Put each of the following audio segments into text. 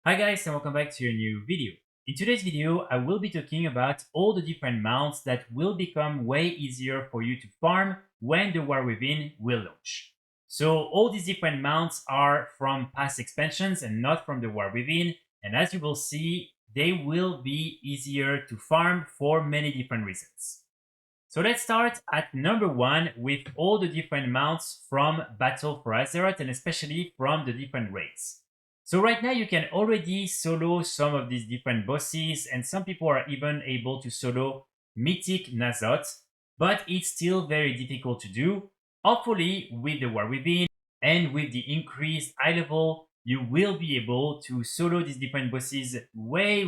Hi guys and welcome back to a new video. In today's video, I will be talking about all the different mounts that will become way easier for you to farm when the War Within will launch. So all these different mounts are from past expansions and not from the War Within, and as you will see, they will be easier to farm for many different reasons. So let's start at number 1 with all the different mounts from Battle for Azeroth and especially from the different raids. So right now you can already solo some of these different bosses, and some people are even able to solo Mythic Nazoth, but it's still very difficult to do. Hopefully with the War Within and with the increased eye level, you will be able to solo these different bosses way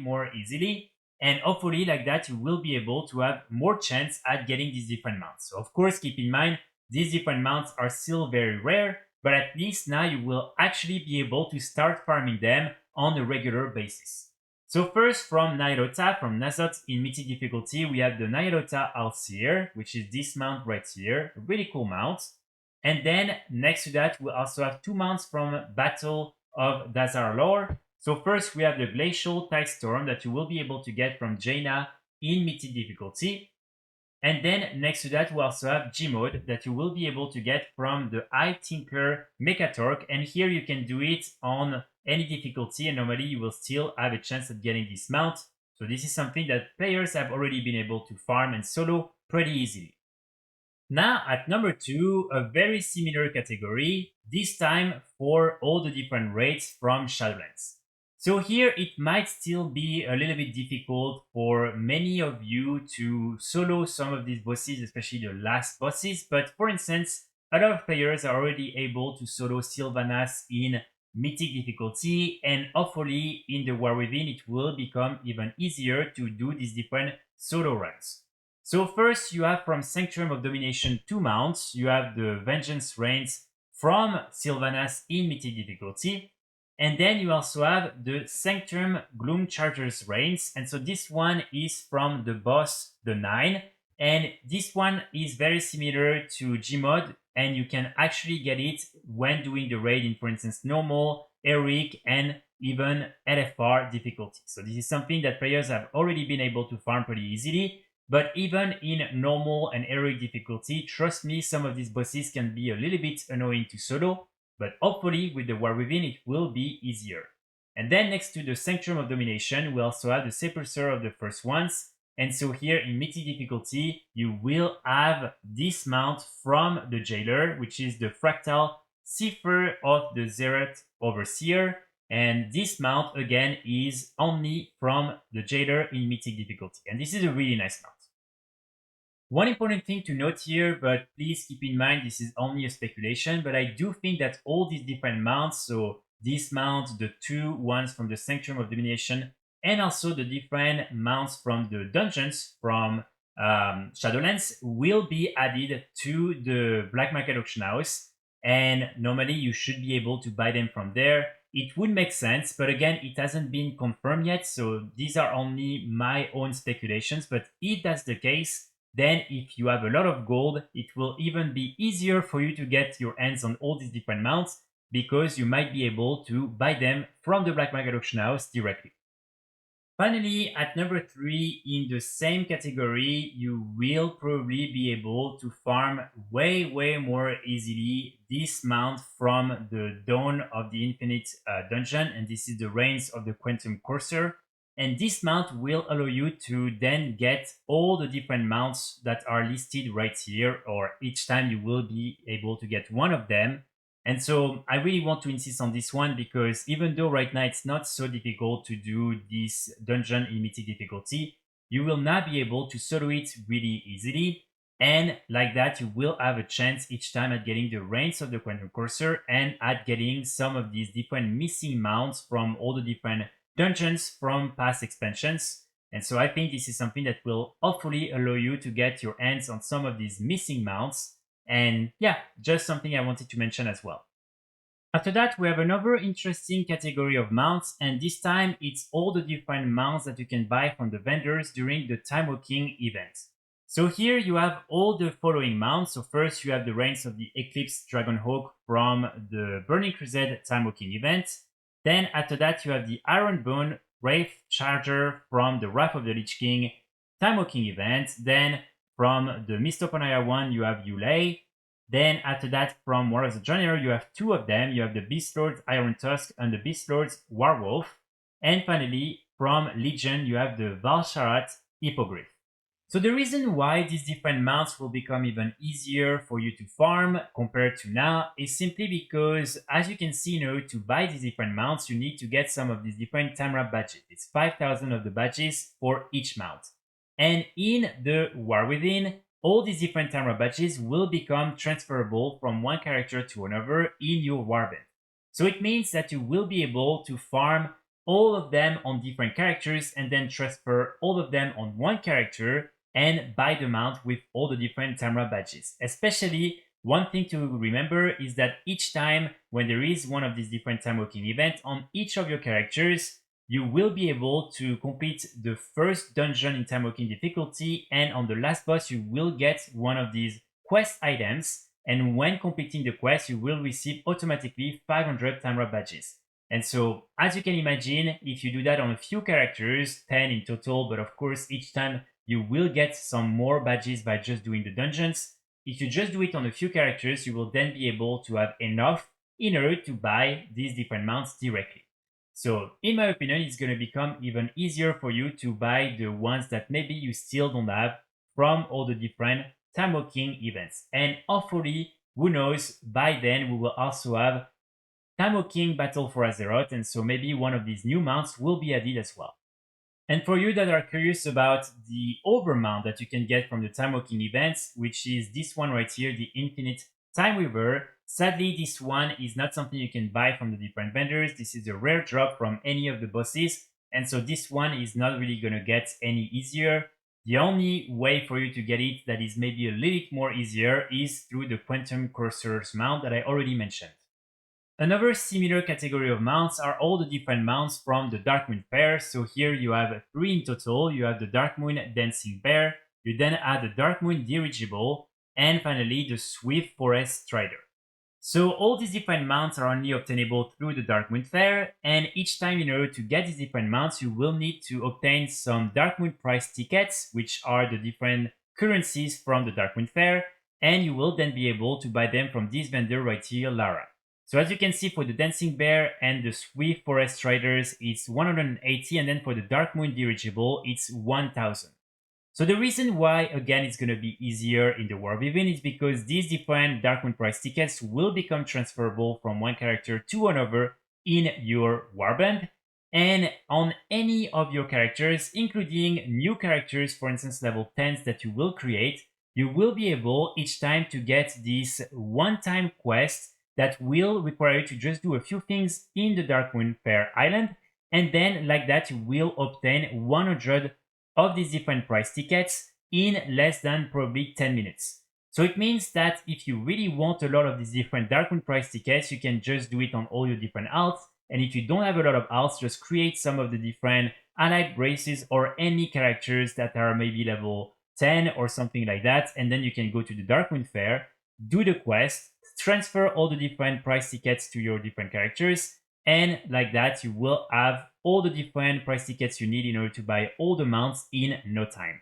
more easily, and hopefully like that you will be able to have more chance at getting these different mounts. So of course keep in mind these different mounts are still very rare, but at least now you will actually be able to start farming them on a regular basis. So first from Nyarlathotep, from Nazoth in Mythic difficulty, we have the Nyarlathotep Alseer, which is this mount right here, a really cool mount. And then next to that, we also have two mounts from Battle of Dazar'alor. So first we have the Glacial Tidestorm that you will be able to get from Jaina in Mythic difficulty. And then next to that, we also have Gmod that you will be able to get from the Eye Tinker Mechatorque. And here you can do it on any difficulty, and normally you will still have a chance at getting this mount. So this is something that players have already been able to farm and solo pretty easily. Now at number 2, a very similar category, this time for all the different raids from Shadowlands. So here it might still be a little bit difficult for many of you to solo some of these bosses, especially the last bosses. But for instance, a lot of players are already able to solo Sylvanas in Mythic difficulty, and hopefully in the War Within it will become even easier to do these different solo runs. So first you have from Sanctuary of Domination 2 mounts, you have the Vengeance Reigns from Sylvanas in Mythic difficulty. And then you also have the Sanctum Gloom Charger's Reigns. And so this one is from the boss, the 9. And this one is very similar to Gmod. And you can actually get it when doing the raid in, for instance, normal, heroic, and even LFR difficulty. So this is something that players have already been able to farm pretty easily. But even in normal and heroic difficulty, trust me, some of these bosses can be a little bit annoying to solo. But hopefully with the War Within it will be easier. And then next to the Sanctum of Domination, we also have the Sepulchre of the First Ones. And so here in Mythic difficulty, you will have this mount from the Jailer, which is the Fractal Cipher of the Zereth Overseer. And this mount again is only from the Jailer in Mythic difficulty. And this is a really nice mount. One important thing to note here, but please keep in mind this is only a speculation, but I do think that all these different mounts, so this mount, the two ones from the Sanctum of Domination, and also the different mounts from the dungeons from Shadowlands will be added to the Black Market Auction House, and normally you should be able to buy them from there. It would make sense, but again, it hasn't been confirmed yet, so these are only my own speculations, but if that's the case, then if you have a lot of gold, it will even be easier for you to get your hands on all these different mounts because you might be able to buy them from the Black Market Auction House directly. Finally, at number 3, in the same category, you will probably be able to farm way more easily this mount from the Dawn of the Infinite dungeon, and this is the Reigns of the Quantum Courser. And this mount will allow you to then get all the different mounts that are listed right here, or each time you will be able to get one of them. And so I really want to insist on this one because even though right now it's not so difficult to do this dungeon in Mythic difficulty, you will now be able to solo it really easily. And like that, you will have a chance each time at getting the Reigns of the Quantum Courser and at getting some of these different missing mounts from all the different dungeons from past expansions. And so I think this is something that will hopefully allow you to get your hands on some of these missing mounts. And yeah, just something I wanted to mention as well. After that, we have another interesting category of mounts, and this time it's all the different mounts that you can buy from the vendors during the Timewalking event. So here you have all the following mounts. So first you have the Reigns of the Eclipse Dragonhawk from the Burning Crusade Timewalking event. Then after that, you have the Iron Bone Wraith Charger from the Wrath of the Lich King Timewalking event. Then from the Mistopanaya one, you have Yulei. Then after that, from War of the Journeyer, you have two of them. You have the Beast Lord's Iron Tusk and the Beast Lord's Warwolf. And finally, from Legion, you have the Valsharat Hippogriff. So the reason why these different mounts will become even easier for you to farm compared to now is simply because, as you can see, to buy these different mounts, you need to get some of these different Timereaver badges. It's 5,000 of the badges for each mount. And in the War Within, all these different Timereaver badges will become transferable from one character to another in your Warband. So it means that you will be able to farm all of them on different characters and then transfer all of them on one character and buy the mount with all the different Timereaver badges. Especially, one thing to remember is that each time when there is one of these different Timewalking events on each of your characters, you will be able to complete the first dungeon in Timewalking difficulty, and on the last boss you will get one of these quest items, and when completing the quest you will receive automatically 500 Timereaver badges. And so, as you can imagine, if you do that on a few characters, 10 in total, but of course each time you will get some more badges by just doing the dungeons. If you just do it on a few characters, you will then be able to have enough in order to buy these different mounts directly. So, in my opinion, it's going to become even easier for you to buy the ones that maybe you still don't have from all the different Timewalking events. And hopefully, who knows, by then we will also have Timewalking Battle for Azeroth, and so maybe one of these new mounts will be added as well. And for you that are curious about the overmount that you can get from the Timewalking events, which is this one right here, the Infinite Timereaver, sadly this one is not something you can buy from the different vendors. This is a rare drop from any of the bosses, and so this one is not really going to get any easier. The only way for you to get it that is maybe a little bit more easier is through the Quantum Courser's mount that I already mentioned. Another similar category of mounts are all the different mounts from the Darkmoon Faire. So here you have 3 in total. You have the Darkmoon Dancing Bear, you then add the Darkmoon Dirigible, and finally the Swift Forest Strider. So all these different mounts are only obtainable through the Darkmoon Faire, and each time in order to get these different mounts, you will need to obtain some Darkmoon price tickets, which are the different currencies from the Darkmoon Faire, and you will then be able to buy them from this vendor right here, Lara. So as you can see, for the Dancing Bear and the Swift Forest Riders, it's 180, and then for the Darkmoon Dirigible, it's 1000. So the reason why, again, it's going to be easier in the War Within is because these different Darkmoon price tickets will become transferable from one character to another in your Warband, and on any of your characters, including new characters, for instance, level 10s that you will create, you will be able each time to get this one-time quest that will require you to just do a few things in the Darkmoon Faire Island, and then like that you will obtain 100 of these different price tickets in less than probably 10 minutes. So it means that if you really want a lot of these different Darkmoon price tickets, you can just do it on all your different alts, and if you don't have a lot of alts, just create some of the different allied braces or any characters that are maybe level 10 or something like that, and then you can go to the Darkmoon Faire, do the quest, transfer all the different price tickets to your different characters, and like that you will have all the different price tickets you need in order to buy all the mounts in no time.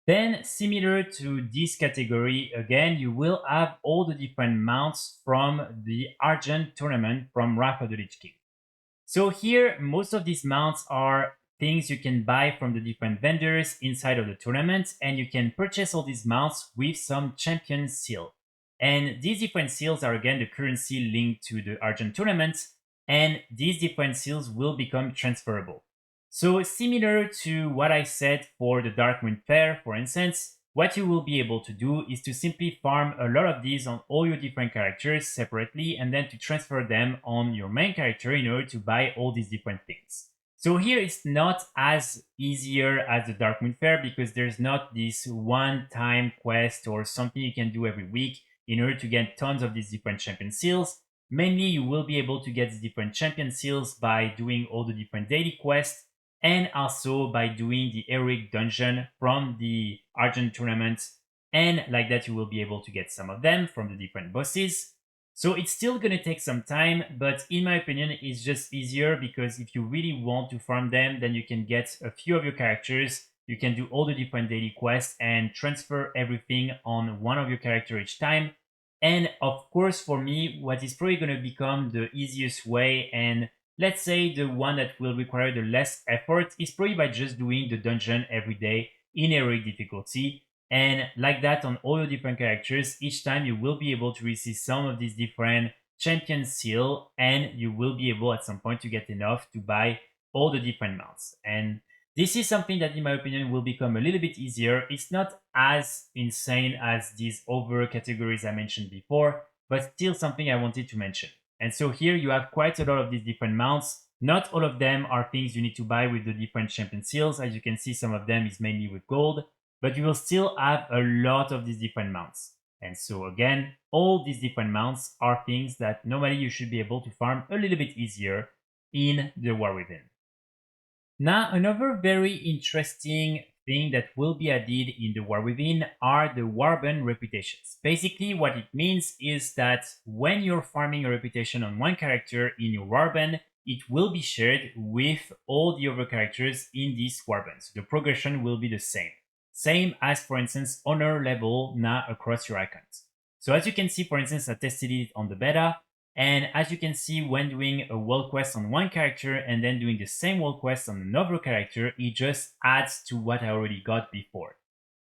Then, similar to this category, again, you will have all the different mounts from the Argent Tornament from Wrath of the Lich King. So here, most of these mounts are things you can buy from the different vendors inside of the tournament, and you can purchase all these mounts with some champion seal. And these different seals are again the currency linked to the Argent Tournament, and these different seals will become transferable. So similar to what I said for the Darkmoon Faire, for instance, what you will be able to do is to simply farm a lot of these on all your different characters separately, and then to transfer them on your main character in order to buy all these different things. So here it's not as easier as the Darkmoon Faire because there's not this one-time quest or something you can do every week in order to get tons of these different champion seals. Mainly you will be able to get the different champion seals by doing all the different daily quests, and also by doing the heroic dungeon from the Argent Tournament, and like that you will be able to get some of them from the different bosses. So it's still going to take some time, but in my opinion, it's just easier because if you really want to farm them, then you can get a few of your characters. You can do all the different daily quests and transfer everything on one of your character each time. And of course, for me, what is probably going to become the easiest way, and let's say the one that will require the less effort, is probably by just doing the dungeon every day in heroic difficulty. And like that on all your different characters, each time you will be able to receive some of these different champion seal, and you will be able at some point to get enough to buy all the different mounts. And this is something that in my opinion will become a little bit easier. It's not as insane as these other categories I mentioned before, but still something I wanted to mention. And so here you have quite a lot of these different mounts. Not all of them are things you need to buy with the different champion seals. As you can see, some of them is mainly with gold, but you will still have a lot of these different mounts. And so again, all these different mounts are things that normally you should be able to farm a little bit easier in the War Within. Now, another very interesting thing that will be added in the War Within are the Warband reputations. Basically, what it means is that when you're farming a reputation on one character in your Warband, it will be shared with all the other characters in this Warband. So the progression will be the same. Same as, for instance, honor level now across your icons. So as you can see, for instance, I tested it on the beta. And as you can see, when doing a world quest on one character and then doing the same world quest on another character, it just adds to what I already got before.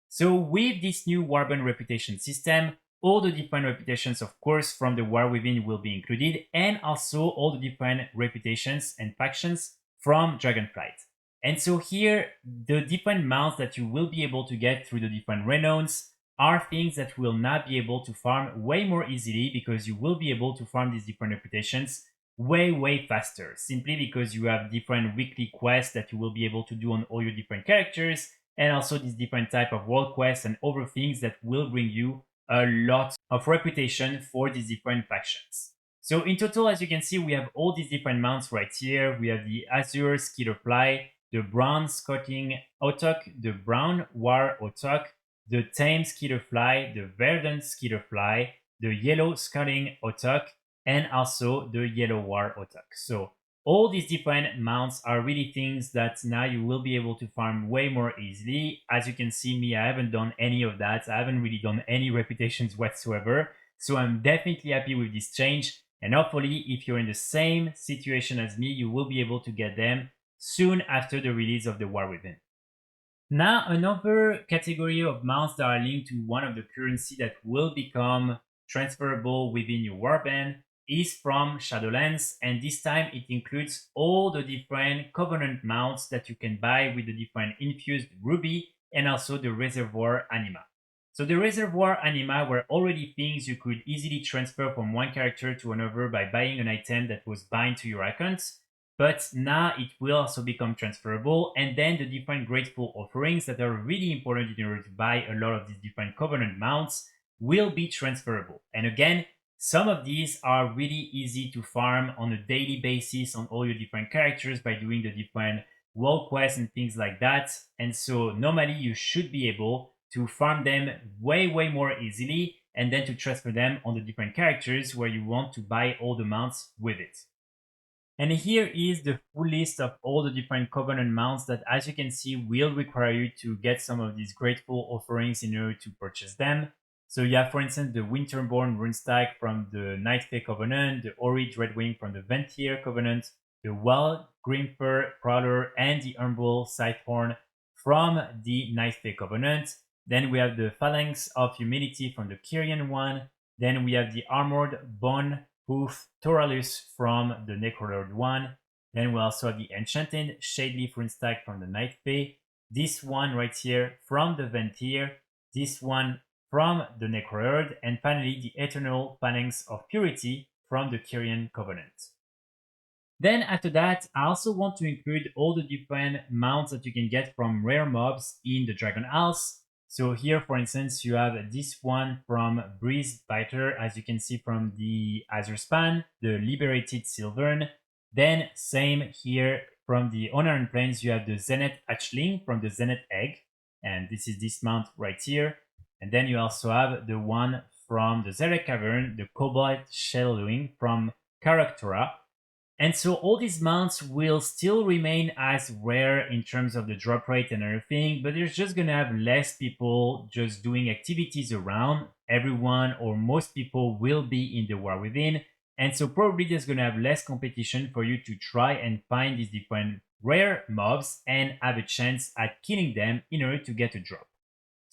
So with this new Warband reputation system, all the different reputations, of course, from the War Within will be included, and also all the different reputations and factions from Dragonflight. And so here, the different mounts that you will be able to get through the different Renowns are things that will not be able to farm way more easily because you will be able to farm these different reputations way faster, simply because you have different weekly quests that you will be able to do on all your different characters, and also these different type of world quests and other things that will bring you a lot of reputation for these different factions. So in total, as you can see, we have all these different mounts right here. We have the Azure Skitterfly, the Brown Scouting Autok, the Brown War Autok, the Tame Skitterfly, the Verdant Skitterfly, the Yellow Scouting Autok, and also the Yellow War Autok. So all these different mounts are really things that now you will be able to farm way more easily. As you can see me, I haven't done any of that. I haven't really done any reputations whatsoever. So I'm definitely happy with this change. And hopefully, if you're in the same situation as me, you will be able to get them soon after the release of the War Within. Now, another category of mounts that are linked to one of the currency that will become transferable within your Warband is from Shadowlands, and this time it includes all the different Covenant mounts that you can buy with the different infused ruby and also the reservoir anima. So the reservoir anima were already things you could easily transfer from one character to another by buying an item that was bind to your icons, but now it will also become transferable, and then the different grateful offerings that are really important in order to buy a lot of these different Covenant mounts will be transferable. And again, some of these are really easy to farm on a daily basis on all your different characters by doing the different world quests and things like that. And so normally you should be able to farm them way more easily and then to transfer them on the different characters where you want to buy all the mounts with it. And here is the full list of all the different Covenant mounts that, as you can see, will require you to get some of these grateful offerings in order to purchase them. So you have, for instance, the Winterborn Runestag from the Nightfey Covenant, the Ori Dreadwing from the Venthyr Covenant, the Wild Grimfur Prowler, and the Umbral Scythehorn from the Nightfey Covenant. Then we have the Phalanx of Humility from the Kyrian one. Then we have the Armored Bone Hoof Toralus from the Necrolord one. Then we also have the Enchanted Shadeleaf Runestag from the Nightfey. This one right here from the Venthyr. This one from the Necrolord. And finally, the Eternal Phalanx of Purity from the Kyrian Covenant. Then after that, I also want to include all the different mounts that you can get from rare mobs in the Dragon House. So here, for instance, you have this one from Breeze Biter, as you can see from the Azure Span, the Liberated Silvern. Then same here from the Unearned Plains, you have the Zenith Hatchling from the Zenith Egg. And this is this mount right here. And then you also have the one from the Zarek Cavern, the Cobalt Shalewing from Karaktora. And so all these mounts will still remain as rare in terms of the drop rate and everything, but there's just gonna have less people just doing activities around. Everyone or most people will be in the War Within, and so probably there's gonna have less competition for you to try and find these different rare mobs and have a chance at killing them in order to get a drop.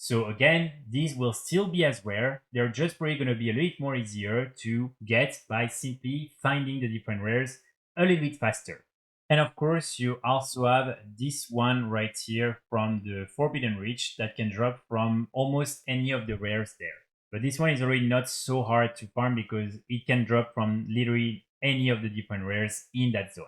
So again, these will still be as rare. They're just probably going to be a little bit more easier to get by simply finding the different rares a little bit faster. And of course, you also have this one right here from the Forbidden Reach that can drop from almost any of the rares there. But this one is already not so hard to farm because it can drop from literally any of the different rares in that zone.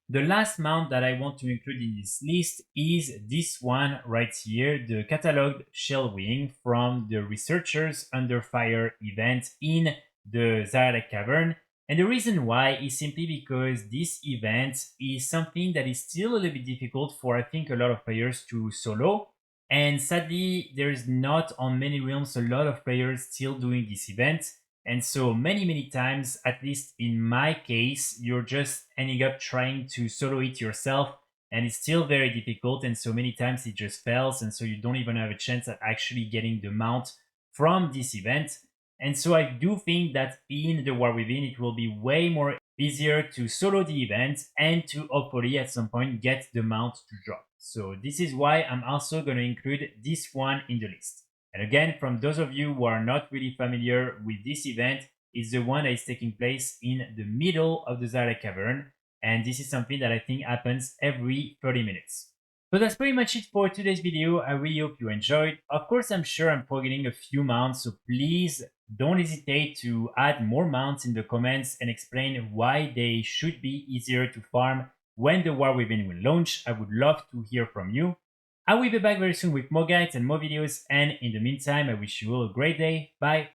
The last mount that I want to include in this list is this one right here, the Cataloged Shalewing from the Researchers Under Fire event in the Zarek Cavern. And the reason why is simply because this event is something that is still a little bit difficult for, I think, a lot of players to solo. And sadly, there's not on many realms a lot of players still doing this event. And so many times, at least in my case, you're just ending up trying to solo it yourself, and it's still very difficult. And so many times it just fails, and so you don't even have a chance at actually getting the mount from this event. And so I do think that in the War Within, it will be way more easier to solo the event and to hopefully at some point get the mount to drop. So this is why I'm also going to include this one in the list. And again, from those of you who are not really familiar with this event, it's the one that is taking place in the middle of the Zarek Cavern. And this is something that I think happens every 30 minutes. So that's pretty much it for today's video. I really hope you enjoyed. Of course, I'm sure I'm forgetting a few mounts, so please don't hesitate to add more mounts in the comments and explain why they should be easier to farm when the War Within will launch. I would love to hear from you. I will be back very soon with more guides and more videos, and in the meantime, I wish you all a great day. Bye!